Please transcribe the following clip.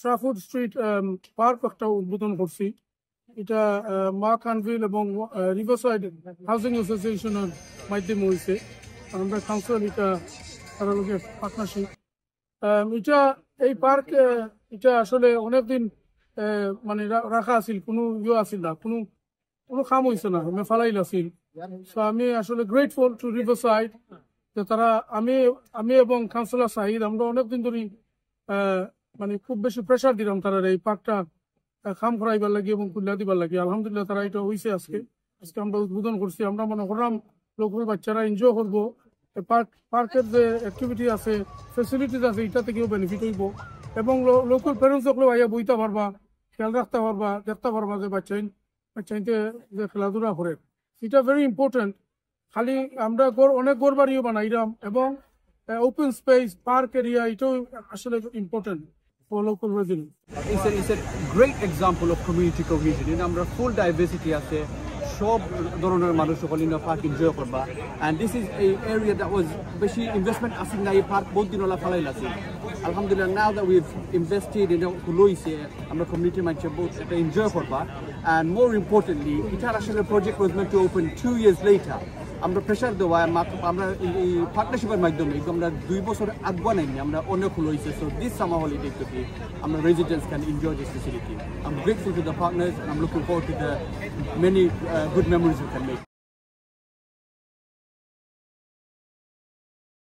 শাহফুড street park একটা উদ্বোধন করছি। এটা মা কানভিল এবং রিভারসাইড হাউজিং অ্যাসোসিয়েশনের মাধ্যমে হয়েছে। আমরা কাউন্সিল এটা তারা লোকের পার্টনারশিপ। এটা এই পার্ক এটা আসলে অনেকদিন মানে রাখা আছিল, কোনো আছিল না, কোনো কাম হয়েছে না, আমি ফালাইল আছিল। সো আমি আসলে গ্রেটফুল টু রিভারসাইড যে তারা আমি এবং কাউন্সিলর সাহিদ আমরা অনেকদিন ধরে মানে খুব বেশি প্রেশার দিলাম তারা এই পার্কটা কাম করাইবার লাগে এবং খুল্লা দিবার লাগে। আলহামদুলিল্লাহ তারা এটা হয়েছে। আজকে আমরা উদ্বোধন করছি। আমরা মনে করলাম লোকাল বাচ্চারা এনজয় করবো, পার্কের যে অ্যাক্টিভিটি আছে, ফেসিলিটিস আছে, এটা থেকেও বেনিফিট হইব এবং লোকাল প্যারেন্টস সকলেও আইয়া বইতে পারবা, খেয়াল রাখতে পারবা, দেখতে পারবা যে বাচ্চাইতে যে খেলাধুলা করে। এটা ভেরি ইম্পর্টেন্ট। খালি আমরা অনেক ঘর বাড়িও বানাইলাম এবং ওপেন স্পেস পার্ক এরিয়া এটাও আসলে important for local residents. It's a great example of community cohesion. আমরা full diversity আছে, সব ধরনের মানুষ সকল পার্ক এনজয় করবা। and this is a area that was বেশি ইনভেস্টমেন্ট আসিল না, এই পার্ক বহুত দিন হলা ফালাইল আছে। আলহামদুলিল্লাহ now that we've invested in লইছে আমরা কমিউনিটি মানুষ বহুত এটা এনজয় করবা। and more importantly এটার আসলে project was meant to open 2 years later. আমরা প্রেশার দেওয়া আমরা এই পার্টনারশিপের মাধ্যমে আমরা 2 বছর আগুয়া নাই, আমরা অনেক হয়েছে। সো দিস সামার হলিডে থেকে আমরা residents can enjoy this facility. I'm grateful to the partners and I'm looking forward to the many good memories we can make.